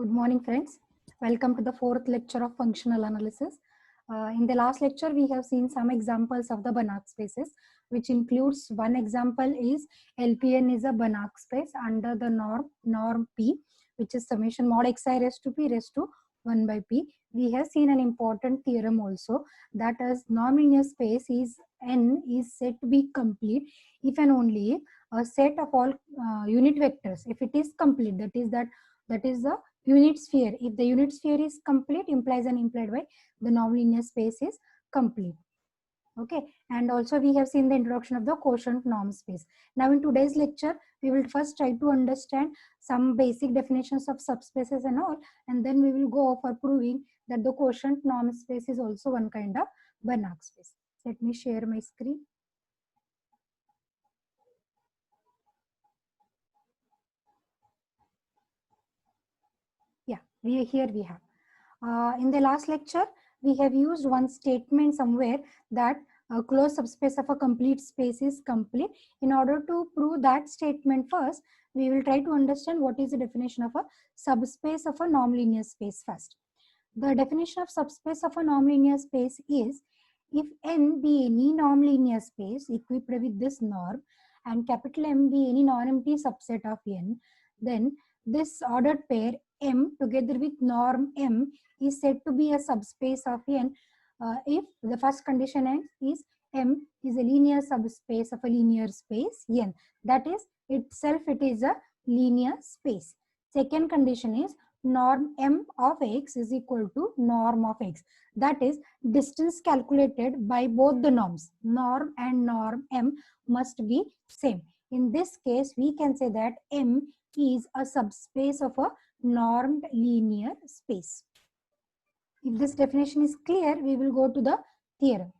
Good morning, friends. Welcome to the fourth lecture of functional analysis. In the last lecture, we have seen some examples of the Banach spaces, which includes one example is LPN is a Banach space under the norm P, which is summation mod xi raised to P raised to 1 by P. We have seen an important theorem also, that as non-linear space is N is said to be complete if and only a set of all unit vectors, if it is complete, that is the unit sphere. If the unit sphere is complete, implies and implied by the non-linear space is complete. Okay, and also we have seen the introduction of the quotient norm space. Now in today's lecture, we will first try to understand some basic definitions of subspaces and all, and then we will go for proving that the quotient norm space is also one kind of Banach space. Let me share my screen. Yeah, here we have. In the last lecture, we have used one statement somewhere that a closed subspace of a complete space is complete. In order to prove that statement first, we will try to understand what is the definition of a subspace of a non-linear space first. The definition of subspace of a non-linear space is if N be any non-linear space equipped with this norm and capital M be any non-empty subset of N, then this ordered pair M together with norm M is said to be a subspace of N if the first condition is M is a linear subspace of a linear space N. That is, itself it is a linear space. Second condition is norm M of X is equal to norm of X. That is, distance calculated by both the norms, norm and norm M, must be same. In this case, we can say that M is a subspace of a normed linear space. If this definition is clear, we will go to the theorem.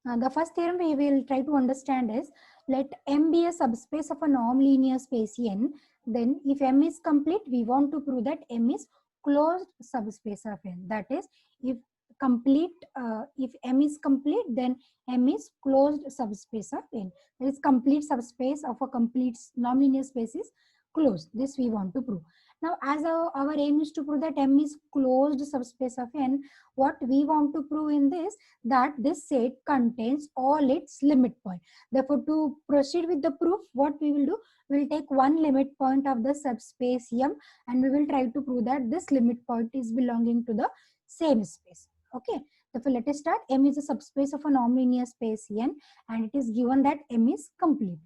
The first theorem we will try to understand is, let M be a subspace of a non-linear space N, then if M is complete, we want to prove that M is closed subspace of N. That is, if M is complete, then M is closed subspace of N. That is, complete subspace of a complete non-linear space is closed. This we want to prove. Now, as our aim is to prove that M is closed subspace of N, what we want to prove in this, that this set contains all its limit point. Therefore, to proceed with the proof, what we will do, we will take one limit point of the subspace M and we will try to prove that this limit point is belonging to the same space. Okay. Therefore, let us start. M is a subspace of a non-linear space N and it is given that M is complete.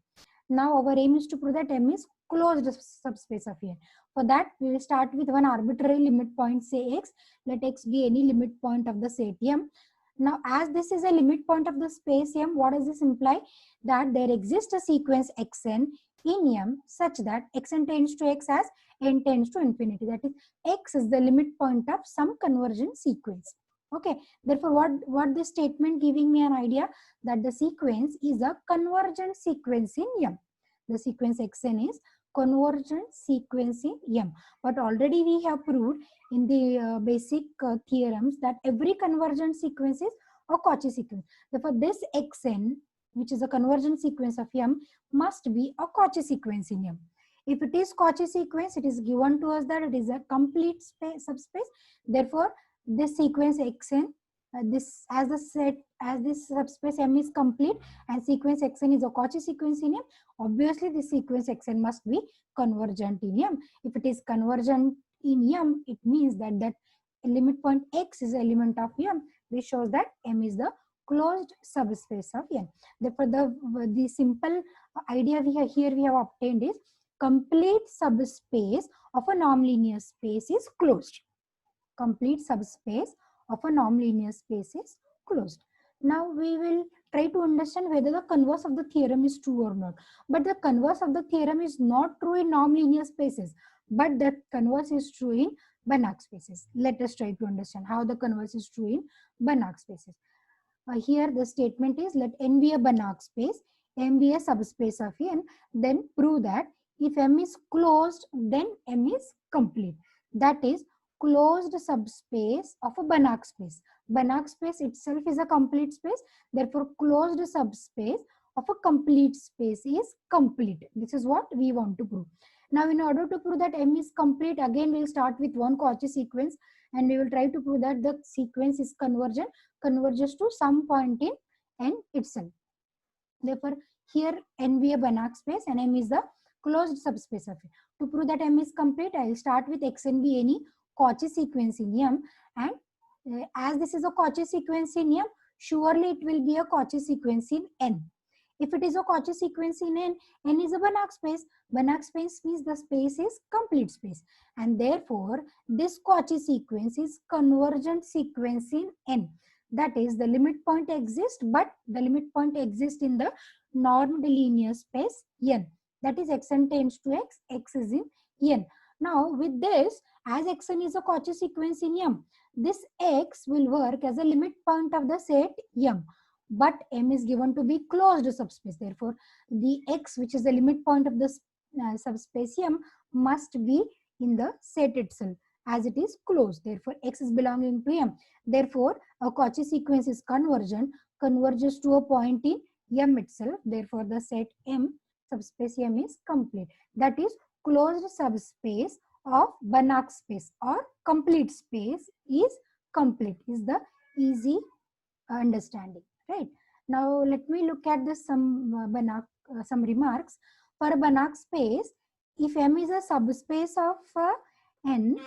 Now, our aim is to prove that M is closed subspace of N. For that, we will start with one arbitrary limit point, say X. Let X be any limit point of the set M. Now, as this is a limit point of the space M, what does this imply? That there exists a sequence Xn in M such that Xn tends to X as N tends to infinity. That is, X is the limit point of some convergent sequence. Okay. Therefore, what this statement giving me an idea that the sequence is a convergent sequence in M. The sequence Xn is convergent sequence in M. But already we have proved in the basic theorems that every convergent sequence is a Cauchy sequence. Therefore, this Xn, which is a convergent sequence of M, must be a Cauchy sequence in M. If it is Cauchy sequence, it is given to us that it is a complete subspace. Therefore, this sequence Xn, this subspace M is complete and sequence Xn is a Cauchy sequence in M, obviously this sequence Xn must be convergent in M. If it is convergent in M, it means that limit point X is element of M. This shows that M is the closed subspace of M. Therefore, the simple idea we have obtained is complete subspace of a non-linear space is closed. Complete subspace of a non-linear space is closed. Now we will try to understand whether the converse of the theorem is true or not. But the converse of the theorem is not true in non-linear spaces, but the converse is true in Banach spaces. Let us try to understand how the converse is true in Banach spaces. Here the statement is, let N be a Banach space, M be a subspace of N, then prove that if M is closed, then M is complete. That is, closed subspace of a Banach space. Banach space itself is a complete space. Therefore, closed subspace of a complete space is complete. This is what we want to prove. Now, in order to prove that M is complete, again we'll start with one Cauchy sequence, and we will try to prove that the sequence is converges to some point in N itself. Therefore, here N be a Banach space and M is the closed subspace of it. To prove that M is complete, I will start with Xn be any Cauchy sequence in M, and as this is a Cauchy sequence in M, surely it will be a Cauchy sequence in N. If it is a Cauchy sequence in N is a Banach space. Banach space means the space is complete space, and therefore this Cauchy sequence is convergent sequence in N. That is, the limit point exists, but the limit point exists in the normed linear space N. That is, Xn tends to X, X is in N. Now, with this, as Xn is a Cauchy sequence in M, this X will work as a limit point of the set M. But M is given to be closed subspace. Therefore, the X, which is the limit point of the subspace M, must be in the set itself, as it is closed. Therefore, X is belonging to M. Therefore, a Cauchy sequence is convergent, converges to a point in M itself. Therefore, the set M, subspace M, is complete. That is, closed subspace of Banach space or complete space is complete, is the easy understanding. Right. Now, let me look at this some remarks. For a Banach space, if M is a subspace of N,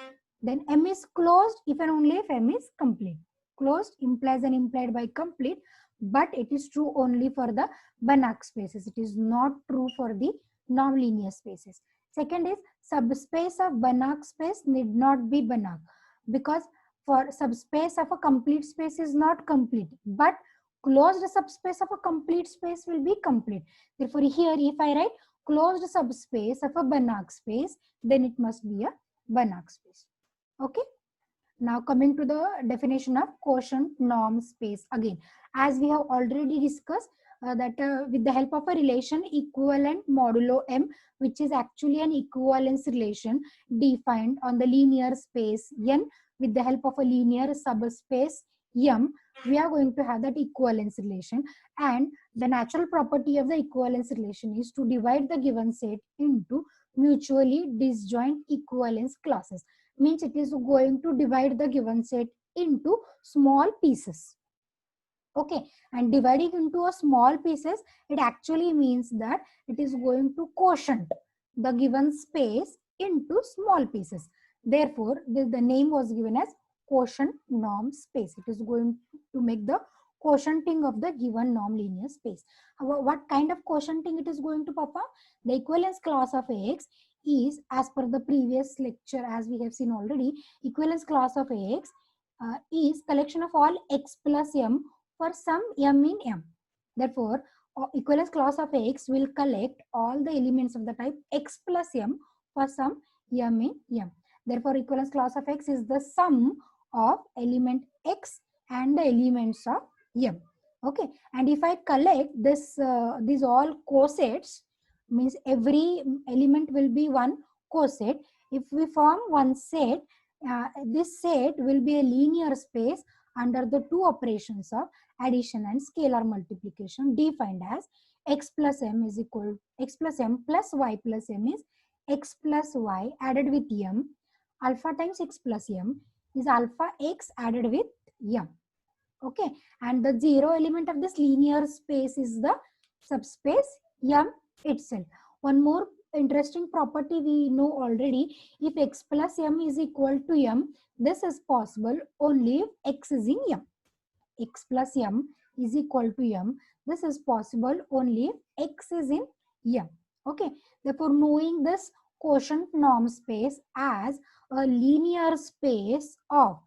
then M is closed if and only if M is complete. Closed implies and implied by complete, but it is true only for the Banach spaces. It is not true for the nonlinear spaces. Second is, subspace of Banach space need not be Banach, because for subspace of a complete space is not complete, but closed subspace of a complete space will be complete. Therefore, here if I write closed subspace of a Banach space, then it must be a Banach space. Okay. Now, coming to the definition of quotient norm space. Again, as we have already discussed, that with the help of a relation equivalent modulo M, which is actually an equivalence relation defined on the linear space N, with the help of a linear subspace M, we are going to have that equivalence relation. And the natural property of the equivalence relation is to divide the given set into mutually disjoint equivalence classes. Means it is going to divide the given set into small pieces. Okay, and dividing into a small pieces, it actually means that it is going to quotient the given space into small pieces. Therefore, the name was given as quotient norm space. It is going to make the quotienting of the given norm linear space. What kind of quotienting it is going to perform? The equivalence class of X is, as per the previous lecture, as we have seen already, equivalence class of X is collection of all X plus M for some M in M. Therefore, equivalence class of X will collect all the elements of the type X plus M for some M in M. Therefore, equivalence class of X is the sum of element X and the elements of M. Okay, and if I collect this, these all cosets, means every element will be one coset. If we form one set, this set will be a linear space under the two operations of addition and scalar multiplication, defined as X plus M is equal X plus M plus Y plus M is X plus Y added with M. Alpha times X plus M is alpha X added with M. Okay, and the zero element of this linear space is the subspace M itself. One more interesting property we know already: if X plus M is equal to M, this is possible only if X is in M. X plus M is equal to M. This is possible only if X is in M. Okay. Therefore, knowing this quotient norm space as a linear space of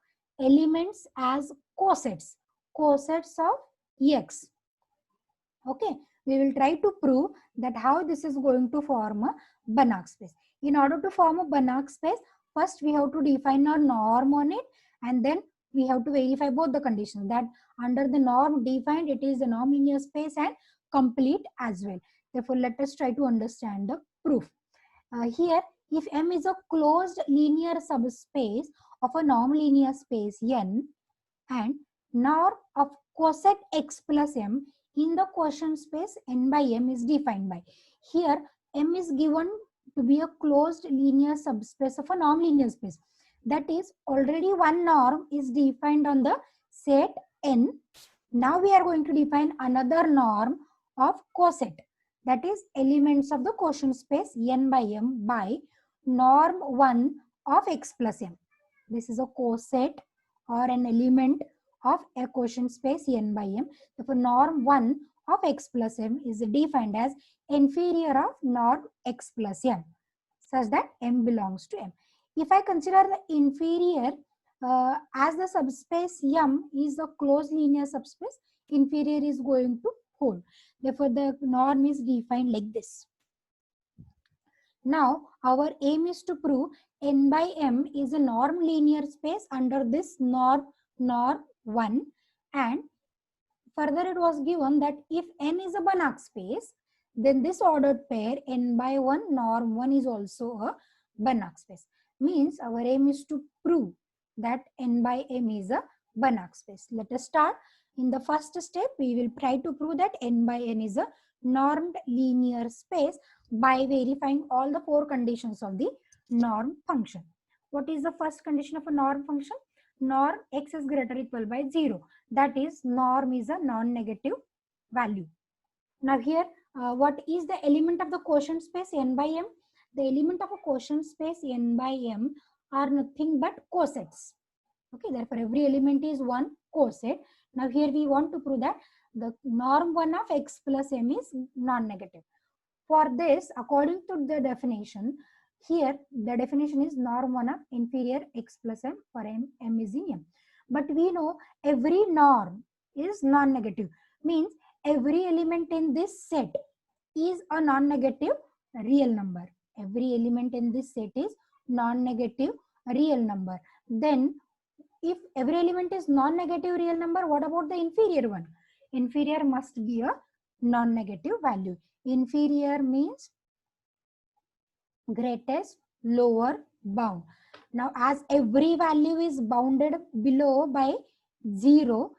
elements as cosets of X. Okay. We will try to prove that how this is going to form a Banach space. In order to form a Banach space, first we have to define a norm on it, and then we have to verify both the conditions, that under the norm defined it is a norm linear space and complete as well. Therefore, let us try to understand the proof. Here, if M is a closed linear subspace of a norm linear space N, and norm of coset X plus M in the quotient space N by M is defined by, here M is given to be a closed linear subspace of a non-linear space. That is, already one norm is defined on the set N. Now we are going to define another norm of coset. That is, elements of the quotient space N by M by norm 1 of X plus M. This is a coset or an element of a quotient space N by M. Therefore, norm 1 of X plus M is defined as inferior of norm X plus M, such that M belongs to M. If I consider the inferior as the subspace M is a closed linear subspace, inferior is going to hold. Therefore, the norm is defined like this. Now, our aim is to prove N by M is a norm linear space under this norm 1, and further it was given that if N is a Banach space, then this ordered pair N by 1 norm 1 is also a Banach space. Means our aim is to prove that N by M is a Banach space. Let us start. In the first step, we will try to prove that N by N is a normed linear space by verifying all the 4 conditions of the norm function. What is the first condition of a norm function? Norm x is greater or equal by 0. That is, norm is a non-negative value. Now here, what is the element of the quotient space N by M? The element of a quotient space N by M are nothing but cosets. Okay, therefore every element is one coset. Now here we want to prove that the norm 1 of X plus M is non-negative. For this, according to the definition, here the definition is norm 1 of inferior X plus M for M is in M. But we know every norm is non-negative. Means every element in this set is a non-negative real number. Every element in this set is non-negative real number. Then if every element is non-negative real number, what about the inferior one? Inferior must be a non-negative value. Inferior means greatest lower bound. Now, as every value is bounded below by 0,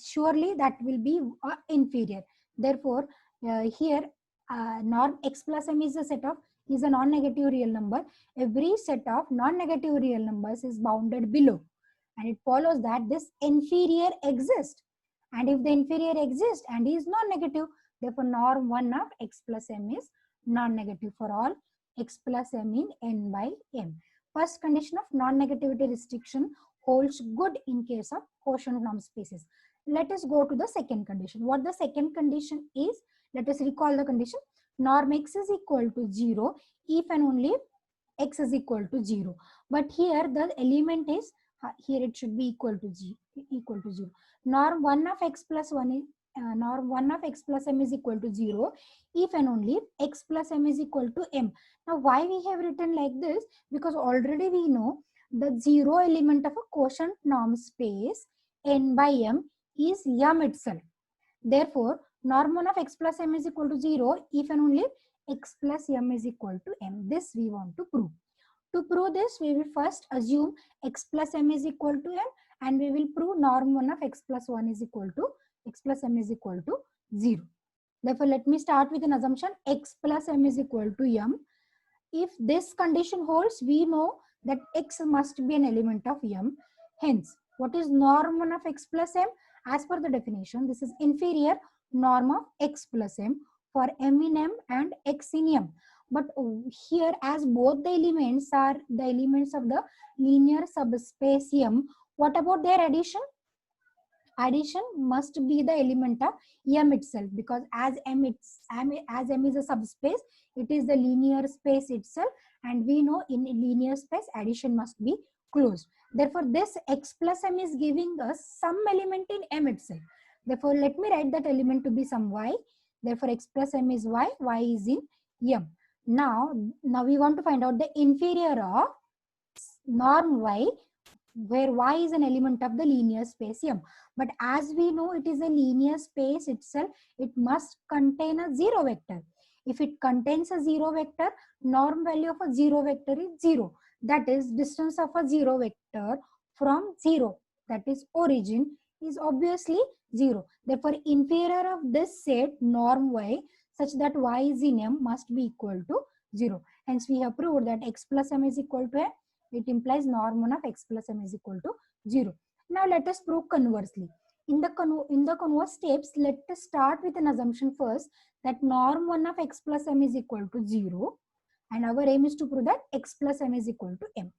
surely that will be inferior. Therefore, here norm X plus M is a non-negative real number. Every set of non-negative real numbers is bounded below. And it follows that this inferior exists. And if the inferior exists and is non-negative, therefore norm 1 of X plus M is non-negative for all X plus M in N by M. First condition of non-negativity restriction holds good in case of quotient norm spaces. Let us go to the second condition. What the second condition is? Let us recall the condition. Norm X is equal to 0 if and only X is equal to 0. But here the element is here it should be equal to 0. Norm 1 of X plus 1 is norm 1 of X plus M is equal to 0 if and only X plus M is equal to M. Now why we have written like this? Because already we know the 0 element of a quotient norm space N by M is M itself. Therefore, norm 1 of X plus M is equal to 0 if and only X plus M is equal to M. This we want to prove. To prove this, we will first assume X plus M is equal to M, and we will prove norm 1 of X plus 1 is equal to X plus M is equal to 0. Therefore, let me start with an assumption X plus M is equal to M. If this condition holds, we know that X must be an element of M. Hence, what is norm 1 of X plus M? As per the definition, this is inferior norm of X plus M for M in M and X in M. But here, as both the elements are the elements of the linear subspace M, what about their addition? Addition must be the element of M itself, because as M is a subspace, it is the linear space itself, and we know in linear space addition must be closed. Therefore, this X plus M is giving us some element in M itself. Therefore, let me write that element to be some Y. Therefore, X plus M is Y, Y is in M. Now we want to find out the inferior of norm Y, where Y is an element of the linear space M. But as we know it is a linear space itself, it must contain a 0 vector. If it contains a 0 vector, norm value of a 0 vector is 0. That is, distance of a 0 vector from 0, that is origin, is obviously 0. Therefore, inferior of this set norm Y such that Y is in M must be equal to 0. Hence we have proved that x plus m is equal to m. It implies norm 1 of x plus m is equal to 0. Now let us prove conversely. In the converse steps, let us start with an assumption first that norm 1 of x plus m is equal to 0, and our aim is to prove that x plus m is equal to m.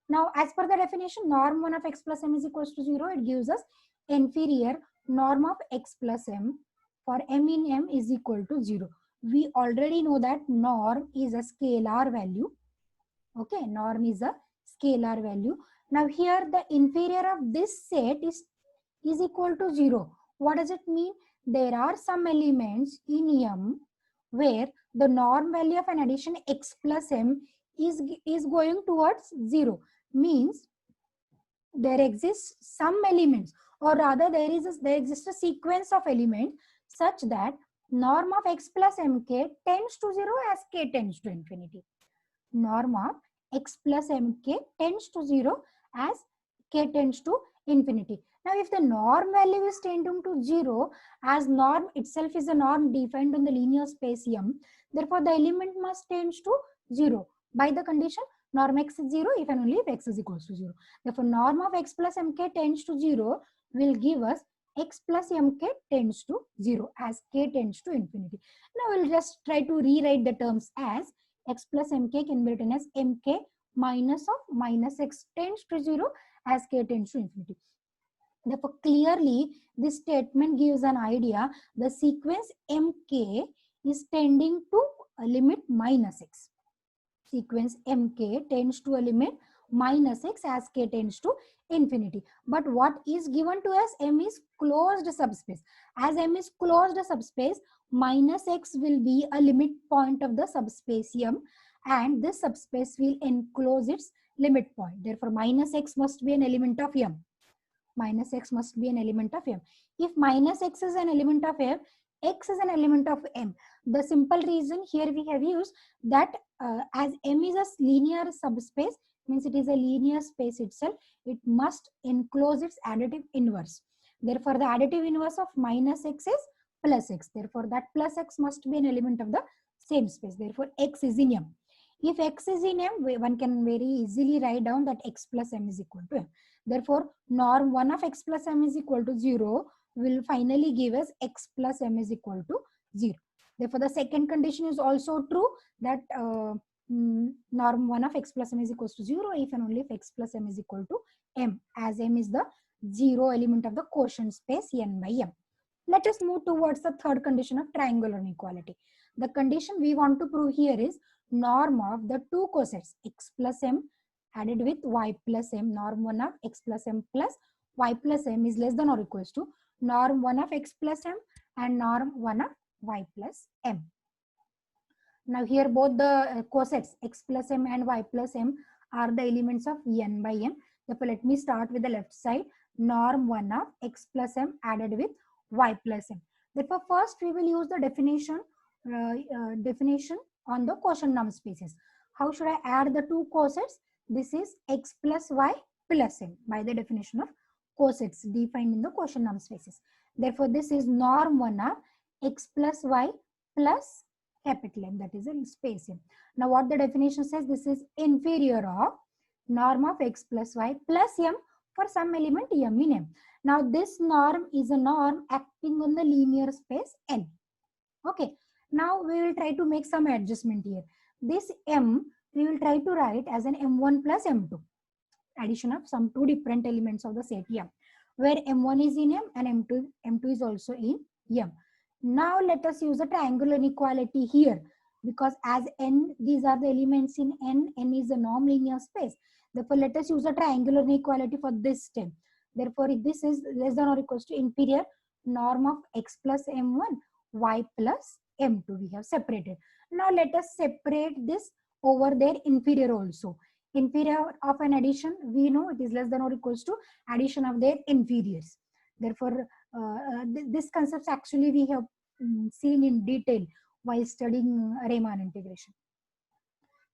Now, as per the definition, norm 1 of x plus m is equals to 0. It gives us inferior norm of x plus m for m in m is equal to 0. We already know that norm is a scalar value. Okay, norm is a scalar value. Now, here the inferior of this set is equal to 0. What does it mean? There are some elements in m where the norm value of an addition x plus m is going towards 0. Means there exists some elements, or rather there exists a sequence of elements such that norm of x plus mk tends to 0 as k tends to infinity. Norm of x plus mk tends to 0 as k tends to infinity. Now, if the norm value is tending to 0, as norm itself is a norm defined on the linear space M, therefore the element must tend to 0 by the condition norm x is 0 if and only if x is equals to 0. Therefore, norm of x plus mk tends to 0 will give us x plus mk tends to 0 as k tends to infinity. Now, we'll just try to rewrite the terms as x plus mk can be written as mk minus of minus x tends to 0 as k tends to infinity. Therefore, clearly this statement gives an idea the sequence mk is tending to a limit minus x. Sequence mk tends to a limit minus x as k tends to infinity. But what is given to us? M is closed subspace. As M is closed subspace, minus x will be a limit point of the subspace M, and this subspace will enclose its limit point. Therefore, minus x must be an element of M. Minus x must be an element of M. If minus x is an element of M, x is an element of M. The simple reason here we have used that as M is a linear subspace, means it is a linear space itself, it must enclose its additive inverse. Therefore, the additive inverse of minus x is plus x. Therefore, that plus x must be an element of the same space. Therefore, x is in M. If x is in M, one can very easily write down that x plus m is equal to M. Therefore, norm 1 of x plus m is equal to 0 will finally give us x plus m is equal to 0. Therefore, the second condition is also true that norm 1 of x plus m is equal to 0 if and only if x plus m is equal to m, as m is the 0 element of the quotient space n by m. Let us move towards the third condition of triangular inequality. The condition we want to prove here is norm of the two cosets x plus m added with y plus m, norm 1 of x plus m plus y plus m is less than or equals to norm 1 of x plus m and norm 1 of y plus m. Now here both the cosets x plus m and y plus m are the elements of n by m. Therefore, let me start with the left side. Norm 1 of x plus m added with y plus m. Therefore, first we will use the definition on the quotient norm spaces. How should I add the two cosets? This is x plus y plus m by the definition of cosets defined in the quotient norm spaces. Therefore, this is norm 1 of x plus y plus capital M, that is in space M. Now, what the definition says, this is inferior of norm of x plus y plus m for some element m in M. Now, this norm is a norm acting on the linear space N. Okay. Now, we will try to make some adjustment here. This m we will try to write as an m1 plus m2, addition of some two different elements of the set M, where m1 is in M and m2 is also in M. Now let us use a triangular inequality here, because as n, these are the elements in n is a non-linear space. Therefore, let us use a triangular inequality for this step. Therefore, if this is less than or equals to inferior norm of x plus m1, y plus m2, we have separated. Now let us separate this over their inferior also. Inferior of an addition, we know it is less than or equals to addition of their inferiors. Therefore, this concept actually we have seen in detail while studying Riemann integration.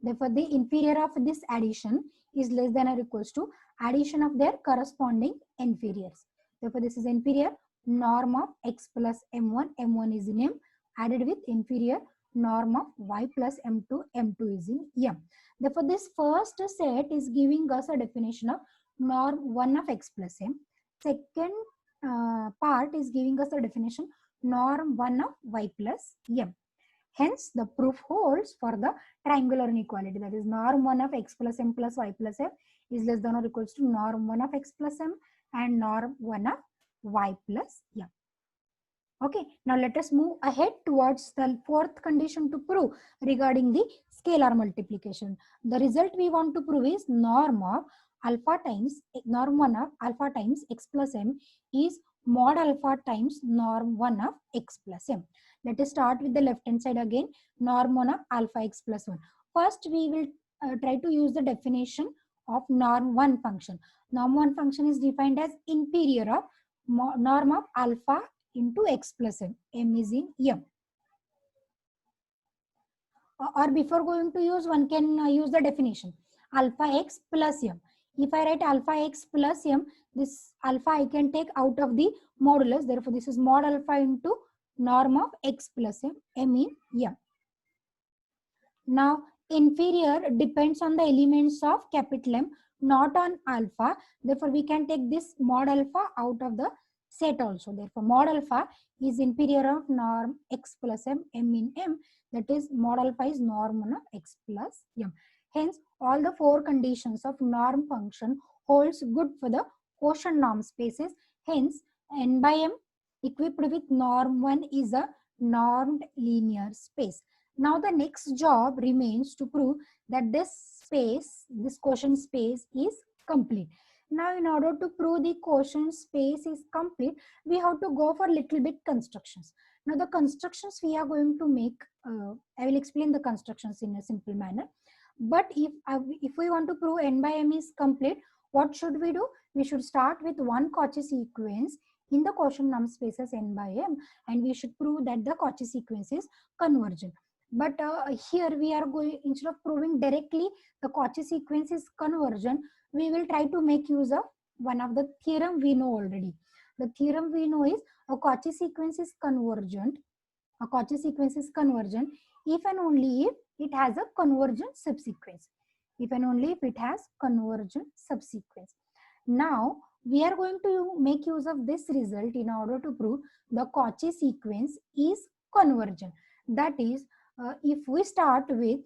Therefore, the inferior of this addition is less than or equals to addition of their corresponding inferiors. Therefore, this is inferior norm of x plus m1, m1 is in m, added with inferior norm of y plus m2, m2 is in m. Therefore, this first set is giving us a definition of norm 1 of x plus m. Second part is giving us a definition norm 1 of y plus m. Hence, the proof holds for the triangular inequality, that is norm 1 of x plus m plus y plus m is less than or equals to norm 1 of x plus m and norm 1 of y plus m. Okay, now let us move ahead towards the fourth condition to prove regarding the scalar multiplication. The result we want to prove is norm of alpha times norm 1 of alpha times x plus m is mod alpha times norm 1 of x plus m. Let us start with the left hand side again, norm 1 of alpha x plus 1. First, we will try to use the definition of norm 1 function. Norm 1 function is defined as inferior of norm of alpha into x plus m. M is in m. Or before going to use, one can use the definition alpha x plus m. If I write alpha x plus m, this alpha I can take out of the modulus. Therefore, this is mod alpha into norm of x plus m. M in m. Now, inferior depends on the elements of capital M, not on alpha. Therefore, we can take this mod alpha out of the set also. Therefore, mod alpha is inferior of norm x plus m, m in m. That is, mod alpha is norm 1 of x plus m. Hence, all the four conditions of norm function holds good for the quotient norm spaces. Hence, n by m equipped with norm 1 is a normed linear space. Now the next job remains to prove that this space, this quotient space is complete. Now in order to prove the quotient space is complete, we have to go for little bit constructions. Now the constructions we are going to make, I will explain the constructions in a simple manner. But if we want to prove n by m is complete, what should we do? We should start with one Cauchy sequence in the quotient norm spaces n by m, and we should prove that the Cauchy sequence is convergent. But here we are going, instead of proving directly the Cauchy sequence is convergent, we will try to make use of one of the theorem we know already. The theorem we know is a Cauchy sequence is convergent. A Cauchy sequence is convergent if and only if it has a convergent subsequence. If and only if it has convergent subsequence. Now we are going to make use of this result in order to prove the Cauchy sequence is convergent. That is, if we start with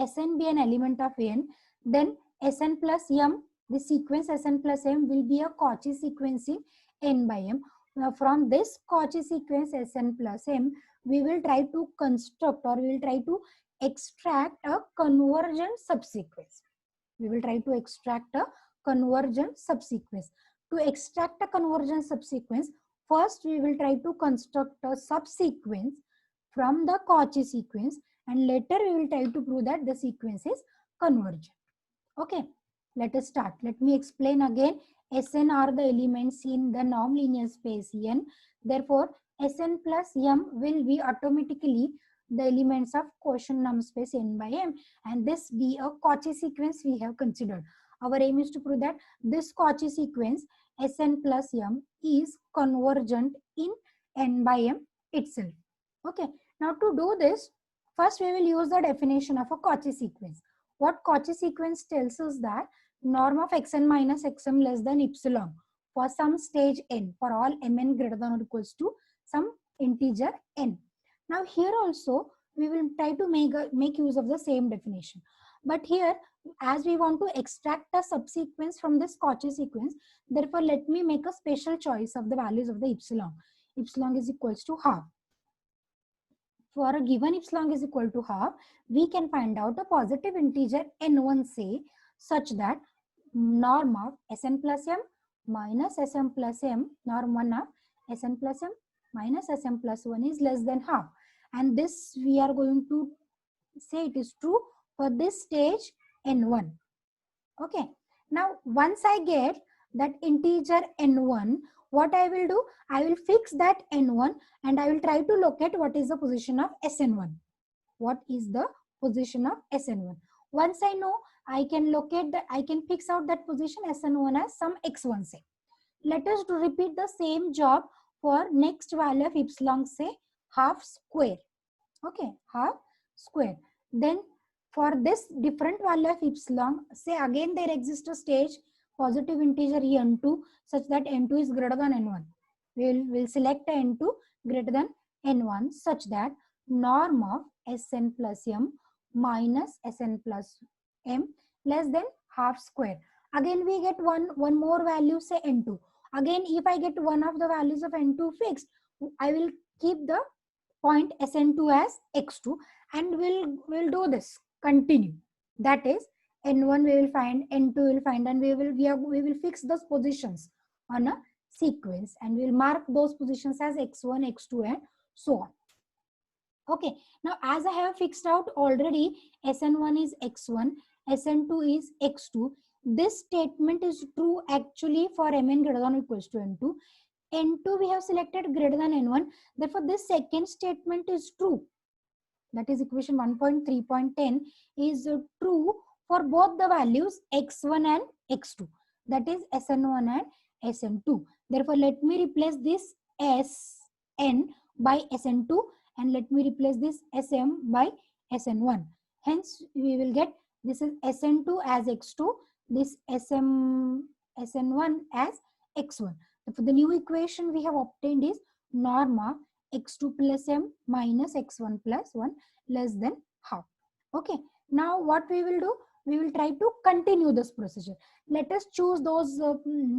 Sn be an element of n, then Sn plus m, the sequence Sn plus m will be a Cauchy sequence in n by m. Now from this Cauchy sequence Sn plus m, we will try to construct, or we will try to extract a convergent subsequence. We will try to extract a convergent subsequence. To extract a convergent subsequence, first we will try to construct a subsequence from the Cauchy sequence, and later we will try to prove that the sequence is convergent. Okay, let us start. Let me explain again. Sn are the elements in the norm linear space n. Therefore, Sn plus m will be automatically the elements of quotient norm space n by m, and this be a Cauchy sequence we have considered. Our aim is to prove that this Cauchy sequence Sn plus m is convergent in n by m itself. Okay. Now to do this, first we will use the definition of a Cauchy sequence. What Cauchy sequence tells us that norm of xn minus xm less than epsilon for some stage n, for all mn greater than or equals to some integer n. Now here also we will try to make use of the same definition. But here, as we want to extract a subsequence from this Cauchy sequence, therefore let me make a special choice of the values of the epsilon. Epsilon is equals to half. For a given epsilon is equal to half, we can find out a positive integer n1 say such that norm of Sn plus m minus Sm plus m, norm 1 of Sn plus m minus Sm plus 1 is less than half. And this we are going to say it is true for this stage n1. Okay. Now, once I get that integer n1, what I will do? I will fix that n1 and I will try to locate what is the position of Sn1. What is the position of Sn1? Once I know, I can locate that, I can fix out that position Sn1 as some x1 say. Let us repeat the same job for next value of epsilon, say half square. Okay, half square. Then for this different value of epsilon, say again there exists a stage positive integer n2 such that n2 is greater than n1. We'll select a n2 greater than n1 such that norm of Sn plus m minus Sn plus m less than half square. Again we get one more value, say n2. Again if I get one of the values of n2 fixed, I will keep the point Sn2 as x2 and we'll do this continue. That is n1 we will find, n2 we will find, and we will fix those positions on a sequence and we'll mark those positions as x1, x2 and so on. Okay, now as I have fixed out already, Sn1 is x1, Sn2 is x2. This statement is true actually for mn greater than or equals to n2. N2 we have selected greater than N1. Therefore, this second statement is true. That is equation 1.3.10 is true for both the values x1 and x2. That is Sn1 and Sn2. Therefore, let me replace this Sn by Sn2 and let me replace this Sm by Sn1. Hence, we will get this is Sn2 as x2, this Sn1 as x1. For the new equation we have obtained is norm of x2 plus m minus x1 plus 1 less than half. Okay. Now what we will do? We will try to continue this procedure. Let us choose those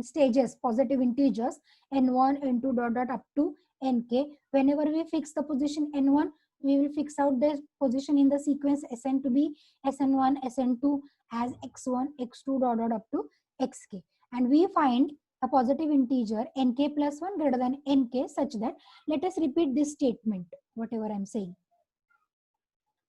stages, positive integers n1, n2 dot dot up to nk. Whenever we fix the position n1, we will fix out the position in the sequence Sn to be Sn1, Sn2 as x1, x2 dot dot up to xk. And we find a positive integer nk plus 1 greater than nk such that, let us repeat this statement, whatever I am saying.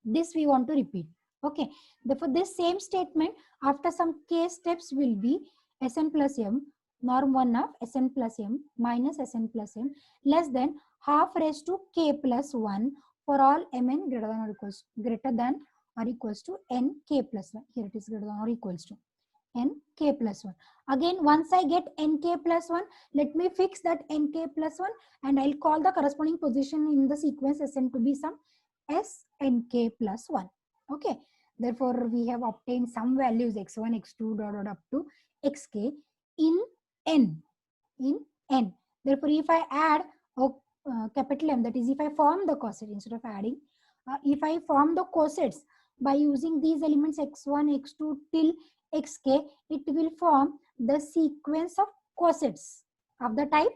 This we want to repeat. Okay. Therefore, this same statement after some k steps will be Sn plus m, norm 1 of Sn plus m minus Sn plus m less than half raised to k plus 1 for all mn greater than or equals to nk plus 1. Here it is greater than or equals to nk plus 1. Again, once I get nk plus 1, let me fix that nk plus 1 and I'll call the corresponding position in the sequence Sn to be some snk plus 1. Okay. Therefore, we have obtained some values x1, x2 dot dot up to xk in n. Therefore, if I add capital M, that is if I form the coset instead of adding, if I form the cosets by using these elements x1, x2 till xk, it will form the sequence of cosets of the type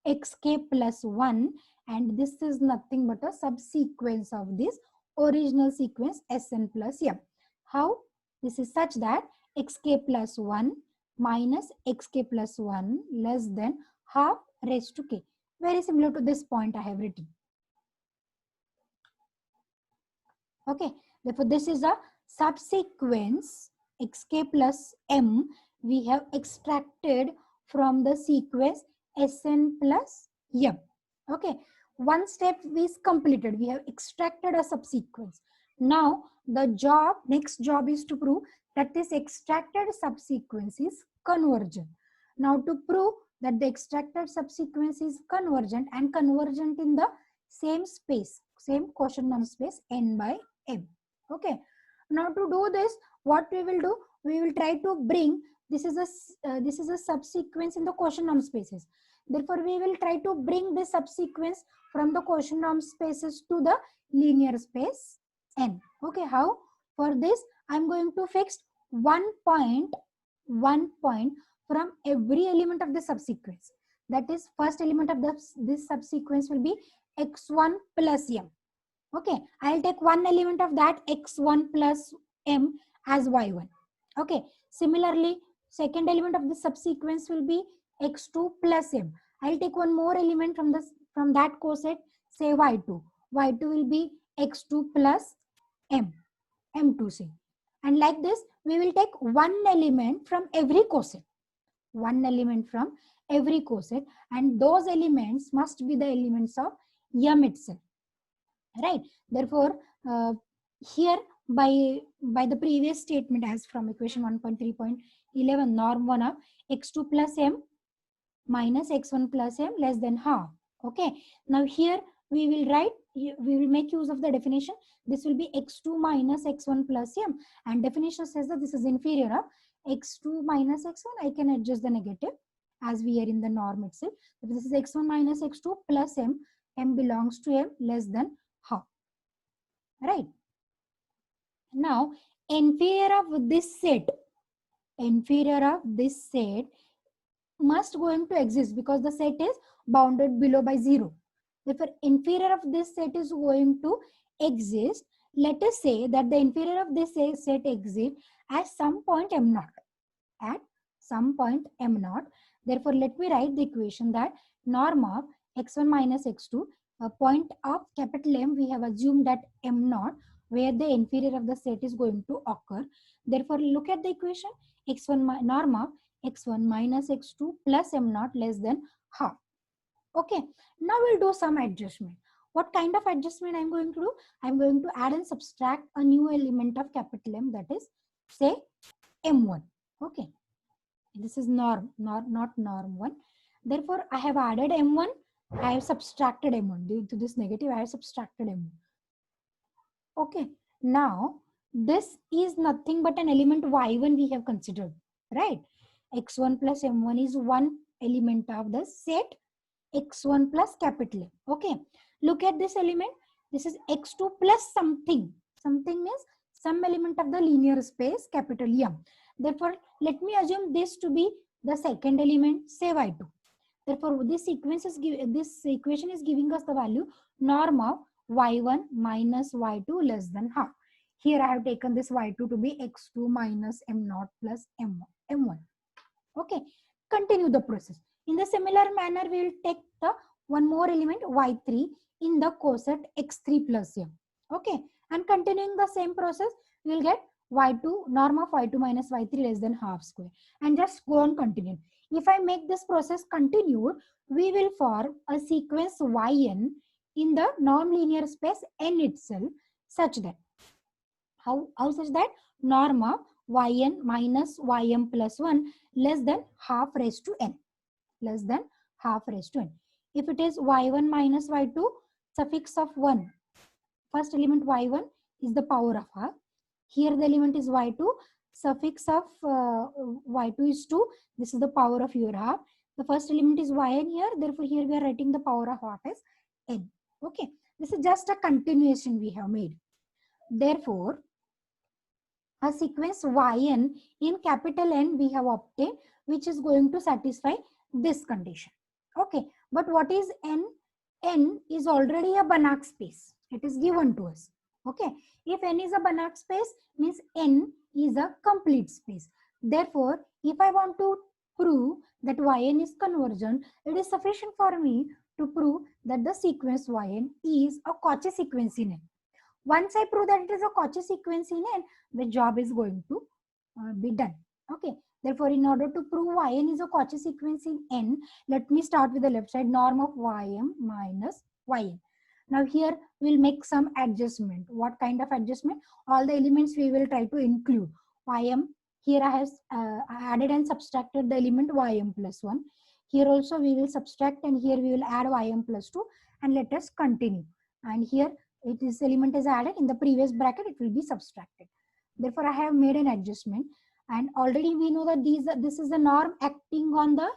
xk plus 1, and this is nothing but a subsequence of this original sequence Sn plus m. How? This is such that xk plus 1 minus xk plus 1 less than half raised to k. Very similar to this point I have written. Okay. Therefore, this is a subsequence xk plus m we have extracted from the sequence Sn plus m. Okay. One step is completed. We have extracted a subsequence. Now, the next job is to prove that this extracted subsequence is convergent. Now, to prove that the extracted subsequence is convergent and convergent in the same space, same quotient number space n by m. Okay. Now, to do this, what we will do? We will try to bring this is a subsequence in the quotient norm spaces. Therefore, we will try to bring this subsequence from the quotient norm spaces to the linear space n. Okay, how? For this, I am going to fix one point from every element of the subsequence. That is, first element of this subsequence will be x1 plus m. Okay, I'll take one element of that x1 plus m as y1. Okay, similarly, second element of the subsequence will be x2 plus m. I'll take one more element from that coset, say y2. Y2 will be x2 plus m, m2 say. And like this, we will take one element from every coset. One element from every coset, and those elements must be the elements of m itself. Right. Therefore, here by the previous statement as from equation 1.3.11, norm 1 of x2 plus m minus x1 plus m less than half. Okay. Now here we will write we will make use of the definition. This will be x2 minus x1 plus m, and definition says that this is inferior of x2 minus x1. I can adjust the negative as we are in the norm itself. So this is x1 minus x2 plus m belongs to m less than half, right? Now, inferior of this set must going to exist because the set is bounded below by 0. Therefore, inferior of this set is going to exist. Let us say that the inferior of this set exists at some point m naught. At some point m naught. Therefore, let me write the equation that norm of x1 minus x2, a point of capital M, we have assumed that m naught, where the inferior of the set is going to occur. Therefore, look at the equation, x1 norm of x1 minus x2 plus m naught less than half. Okay, now we'll do some adjustment. What kind of adjustment I'm going to do? I'm going to add and subtract a new element of capital M, that is, say, m1. Okay, this is norm, not norm 1. Therefore, I have added m1, I have subtracted m1. Due to this negative, I have subtracted m1. Okay, now this is nothing but an element y1 we have considered, right? x1 plus m1 is one element of the set x1 plus capital M. Okay, look at this element. This is x2 plus something. Something means some element of the linear space capital M. Therefore, let me assume this to be the second element, say y2. Therefore, this equation is giving us the value norm of y1 minus y2 less than half. Here I have taken this y2 to be x2 minus m0 plus m1. Okay, continue the process. In the similar manner, we will take the one more element y3 in the coset x3 plus m. Okay, and continuing the same process, we will get y2, norm of y2 minus y3 less than half square, and just go on continue. If I make this process continued, we will form a sequence yn in the non-linear space n itself, such that how such that norm of yn minus ym plus 1 less than half raised to n, less than half raised to n. If it is y1 minus y2, suffix of 1, first element y1 is the power of half. Here the element is y2, suffix of y2 is 2, this is the power of your half. The first element is yn here, therefore here we are writing the power of half as n. Okay, this is just a continuation we have made. Therefore, a sequence yn in capital N we have obtained, which is going to satisfy this condition. Okay, but what is n? N is already a Banach space. It is given to us. Okay, if n is a Banach space, means n is a complete space. Therefore, if I want to prove that yn is convergent, it is sufficient for me to prove that the sequence yn is a Cauchy sequence in n. Once I prove that it is a Cauchy sequence in n, the job is going to be done. Okay. Therefore, in order to prove yn is a Cauchy sequence in n, let me start with the left side, norm of ym minus yn. Now here we will make some adjustment. What kind of adjustment? All the elements we will try to include. Ym, here I have added and subtracted the element ym plus 1. Here also we will subtract, and here we will add ym plus 2, and let us continue. And here this element is added, in the previous bracket it will be subtracted. Therefore, I have made an adjustment, and already we know that this is the norm acting on the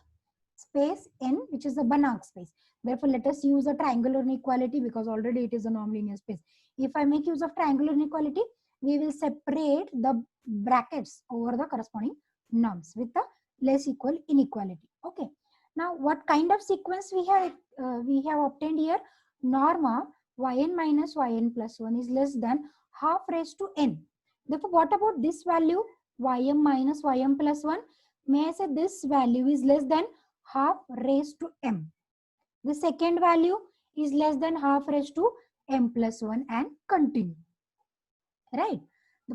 space n, which is the Banach space. Therefore, let us use a triangular inequality, because already it is a non-linear space. If I make use of triangular inequality, we will separate the brackets over the corresponding norms with the less equal inequality. Okay. Now, what kind of sequence we have obtained here? Norm of yn minus yn plus 1 is less than half raised to n. Therefore, what about this value, ym minus ym plus 1? May I say this value is less than half raised to m. The second value is less than half raised to m plus 1, and continue. Right?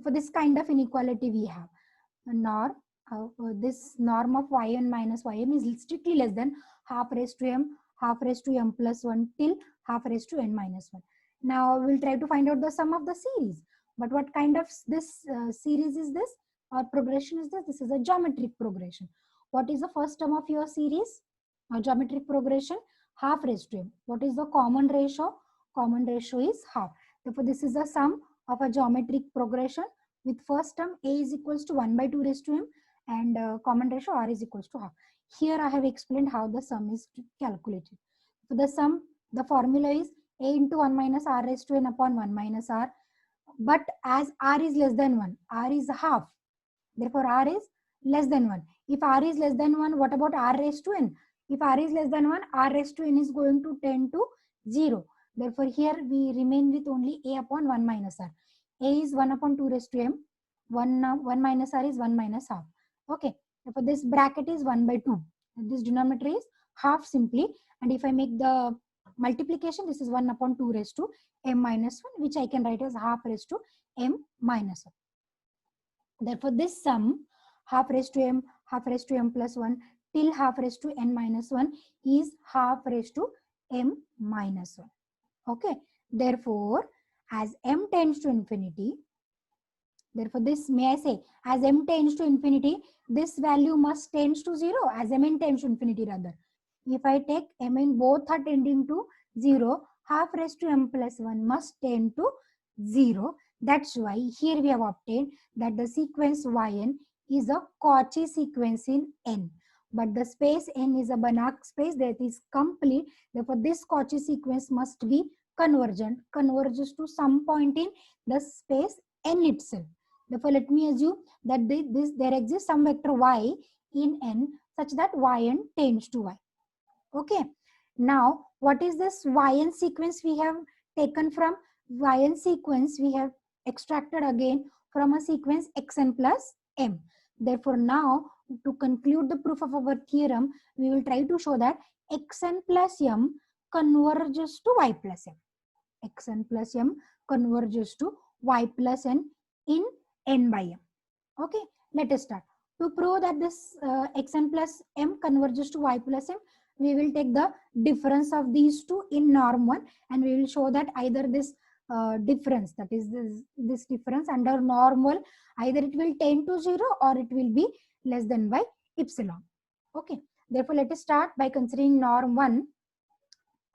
For this kind of inequality we have a norm. This norm of yn minus ym is strictly less than half raised to m plus 1 till half raised to n minus 1. Now we'll try to find out the sum of the series. But what kind of this series is this, or progression is this? This is a geometric progression. What is the first term of your series? A geometric progression, half raised to m. What is the common ratio? common ratio is half. Therefore, this is the sum of a geometric progression with first term a is equals to 1 by 2 raised to m and common ratio r is equals to half. Here I have explained how the sum is calculated. For the sum, the formula is a into 1 minus r raised to n upon 1 minus r. But as r is less than 1, r is half. Therefore, r is less than 1. If r is less than 1, what about r raised to n? If r is less than 1, r raised to n is going to tend to 0. Therefore, here we remain with only a upon 1 minus r. A is 1 upon 2 raised to m. 1 minus r is 1 minus half. Okay. Therefore, this bracket is 1 by 2. This denominator is half simply. And if I make the multiplication, this is 1 upon 2 raised to m minus 1, which I can write as half raised to m minus 1. Therefore, this sum half raised to m plus 1 till half raised to n minus 1 is half raised to m minus 1. Okay. Therefore, as m tends to infinity, therefore this, may I say, as m tends to infinity, this value must tends to 0 as mn tends to infinity rather. If I take mn both are tending to 0, half raised to m plus 1 must tend to 0. That's why here we have obtained that the sequence yn is a Cauchy sequence in n. But the space n is a Banach space that is complete. Therefore, this Cauchy sequence must be convergent, converges to some point in the space n itself. Therefore, let me assume that there exists some vector y in n such that yn tends to y. Okay. Now, what is this yn sequence we have taken from? Yn sequence we have extracted again from a sequence xn plus m. Therefore, now to conclude the proof of our theorem, we will try to show that xn plus m converges to y plus m. Xn plus m converges to y plus n in n by m. Okay, let us start. To prove that this xn plus m converges to y plus m, we will take the difference of these two in norm 1 and we will show that either this difference, that is this difference under norm 1, either it will tend to 0 or it will be less than by epsilon. Okay, therefore let us start by considering norm 1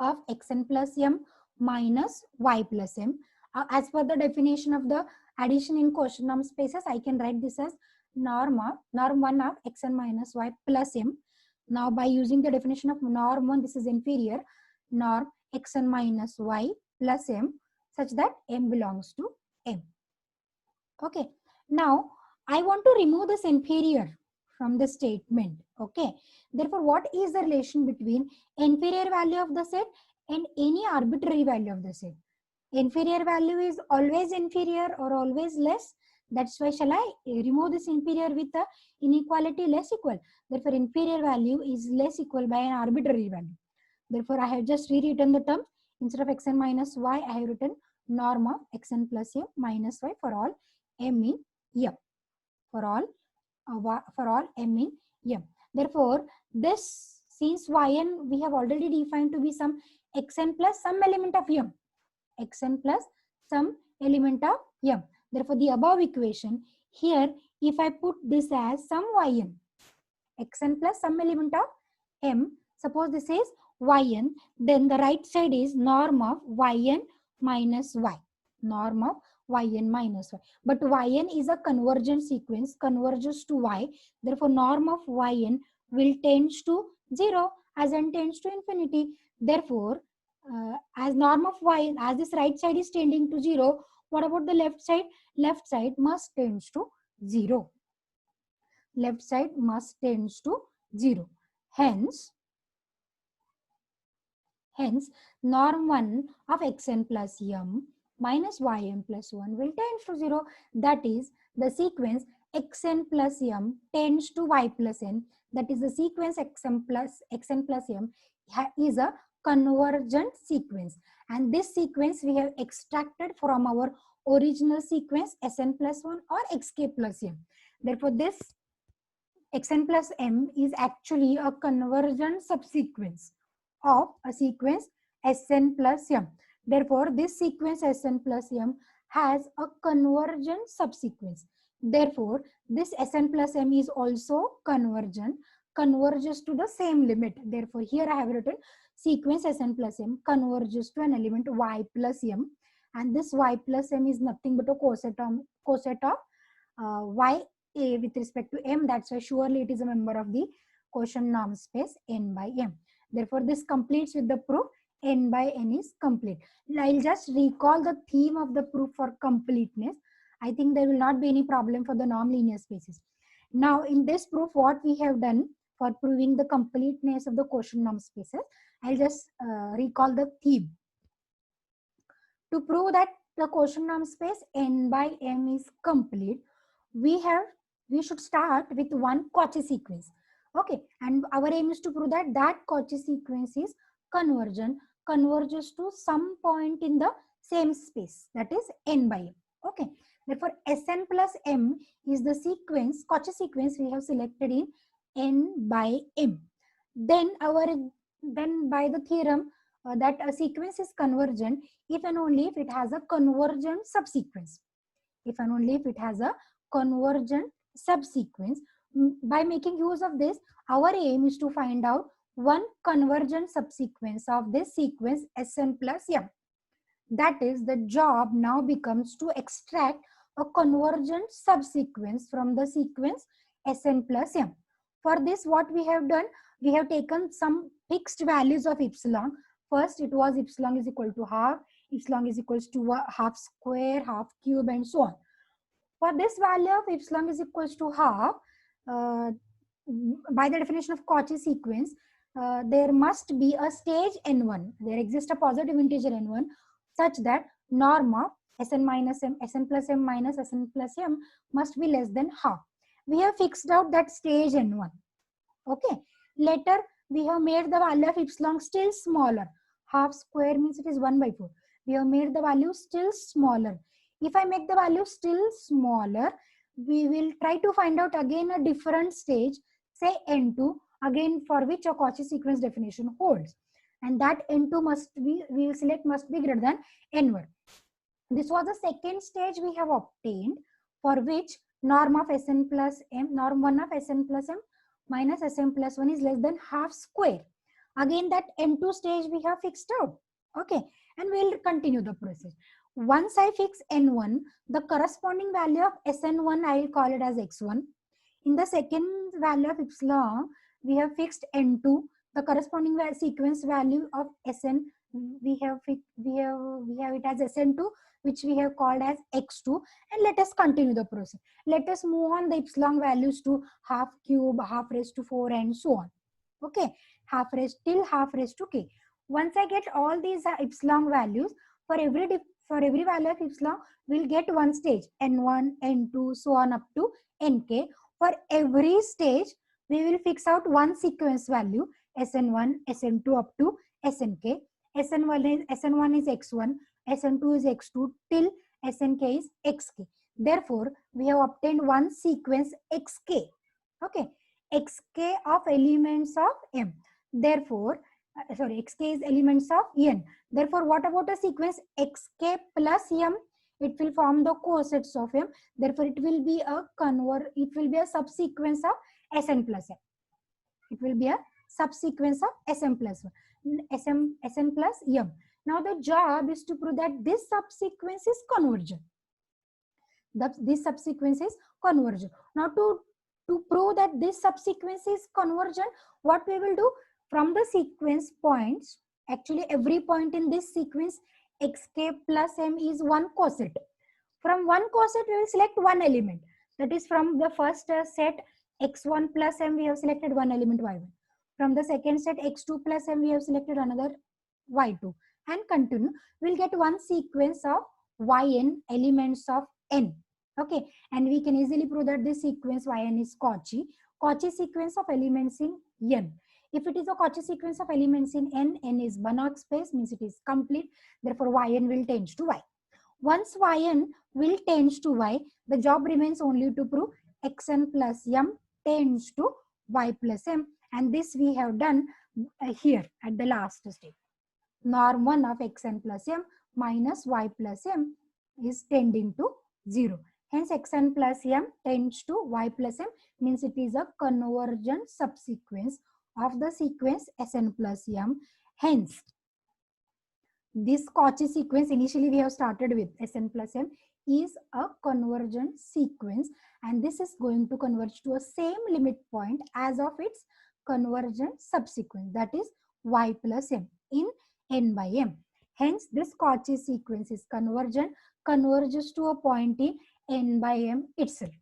of xn plus m minus y plus m. As per the definition of the addition in quotient norm spaces, I can write this as norm 1 of xn minus y plus m. Now, by using the definition of norm 1, this is inferior, norm xn minus y plus m, such that m belongs to m. Okay. Now, I want to remove this inferior from the statement. Okay. Therefore, what is the relation between inferior value of the set and any arbitrary value of the set? Inferior value is always inferior or always less. That's why shall I remove this inferior with the inequality less equal. Therefore, inferior value is less equal by an arbitrary value. Therefore, I have just rewritten the term. Instead of xn minus y, I have written norm of xn plus m minus y for all m in m. For all m in m. Therefore, this, since yn we have already defined to be some xn plus some element of m. Xn plus some element of m. Therefore, the above equation here, if I put this as some yn, xn plus some element of m, suppose this is yn, then the right side is norm of yn minus y. Norm of yn minus y. But yn is a convergent sequence, converges to y. Therefore, norm of yn will tend to 0 as n tends to infinity. Therefore, as norm of y, as this right side is tending to 0, what about the left side? Left side must tends to 0. Left side must tends to 0. Hence, norm 1 of xn plus m minus yn plus 1 will tend to 0. That is, the sequence xn plus m tends to y plus n. That is, the sequence xn plus m is a convergent sequence, and this sequence we have extracted from our original sequence Sn plus 1 or xk plus m. Therefore, this xn plus m is actually a convergent subsequence of a sequence Sn plus m. Therefore, this sequence Sn plus m has a convergent subsequence. Therefore, this Sn plus m is also convergent. converges to the same limit. Therefore, here I have written sequence Sn plus m converges to an element y plus m, and this y plus m is nothing but a coset of y a with respect to m. That's why surely it is a member of the quotient norm space n by m. Therefore, this completes with the proof n by n is complete. I'll just recall the theme of the proof for completeness. I think there will not be any problem for the non-linear spaces. Now, in this proof, what we have done for proving the completeness of the quotient norm spaces, I'll just recall the theme. To prove that the quotient norm space n by m is complete, we should start with one Cauchy sequence. Okay, and our aim is to prove that that Cauchy sequence is converges to some point in the same space, that is n by m. Okay, therefore Sn plus m is the sequence, Cauchy sequence we have selected in n by m. Then by the theorem that a sequence is convergent if and only if it has a convergent subsequence. If and only if it has a convergent subsequence. By making use of this, our aim is to find out one convergent subsequence of this sequence Sn plus m. That is, the job now becomes to extract a convergent subsequence from the sequence Sn plus m. For this, what we have done, we have taken some fixed values of epsilon. First, it was epsilon is equal to half, epsilon is equals to half square, half cube, and so on. For this value of epsilon is equals to half, by the definition of Cauchy sequence, there must be a stage n1. There exists a positive integer n1 such that norm of Sn minus m, Sn plus m minus Sn plus m must be less than half. We have fixed out that stage n1. Okay. Later, we have made the value of epsilon still smaller. Half square means it is 1 by 4. We have made the value still smaller. If I make the value still smaller, we will try to find out again a different stage, say n2, again for which a Cauchy sequence definition holds. And that n2 must be, we will select must be greater than n1. This was the second stage we have obtained, for which norm of Sn plus m, norm 1 of Sn plus m minus Sn plus 1 is less than half square. Again, that n2 stage we have fixed out. Okay, and we'll continue the process. Once I fix n1, the corresponding value of Sn1, I will call it as x1. In the second value of epsilon, we have fixed n2. The corresponding sequence value of Sn, we have it as Sn2, which we have called as x2. And let us continue the process. Let us move on the epsilon values to half cube, half raised to 4, and so on. Okay, half raised till half raised to k. Once I get all these epsilon values, for every value of epsilon, we'll get one stage, n1, n2, so on up to nk. For every stage, we will fix out one sequence value, Sn1, Sn2 up to Snk. Sn1 is x1, Sn2 is x2 till Snk is xk. Therefore, we have obtained one sequence xk. Okay, xk of elements of m. Therefore, xk is elements of n. Therefore, what about a sequence xk plus m? It will form the cosets of m. Therefore, it will be a subsequence of Sn plus m. It will be a subsequence of Sn plus 1, Sn plus m. Now, the job is to prove that this subsequence is convergent. This subsequence is convergent. Now, to prove that this subsequence is convergent, what we will do? From the sequence points, actually every point in this sequence xk plus m is one coset. From one coset, we will select one element. That is, from the first set x1 plus m, we have selected one element y1. From the second set x2 plus m, we have selected another y2. And continue. We'll get one sequence of yn elements of n. Okay, and we can easily prove that this sequence yn is Cauchy sequence of elements in n. If it is a Cauchy sequence of elements in n is Banach space, means it is complete. Therefore, yn will tend to y. Once yn will tend to y, the job remains only to prove xn plus m tends to y plus m. And this we have done here at the last step. Norm 1 of xn plus m minus y plus m is tending to 0. Hence, xn plus m tends to y plus m, means it is a convergent subsequence of the sequence Sn plus m. Hence, this Cauchy sequence initially we have started with Sn plus m is a convergent sequence, and this is going to converge to a same limit point as of its convergent subsequence, that is y plus m in n by m. Hence, this Cauchy sequence is convergent, converges to a point in n by m itself,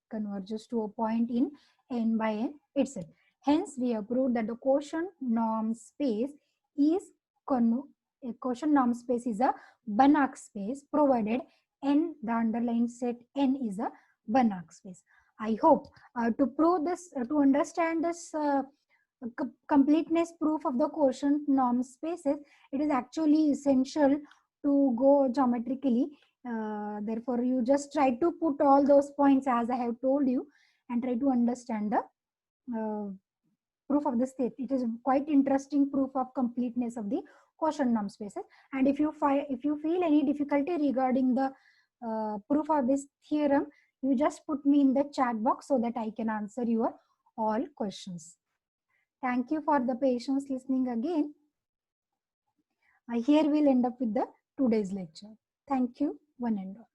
converges to a point in n by n itself. Hence, we have proved that the quotient norm space is a quotient norm space is a Banach space, provided n, the underlying set n, is a Banach space. I hope to prove this, to understand this completeness proof of the quotient norm spaces, it is actually essential to go geometrically. Therefore, you just try to put all those points as I have told you and try to understand the proof of the state. It is quite interesting proof of completeness of the quotient norm spaces. And if you feel any difficulty regarding the proof of this theorem, you just put me in the chat box so that I can answer your all questions. Thank you for the patience listening again. Here we'll end up with the today's lecture. Thank you, one and all.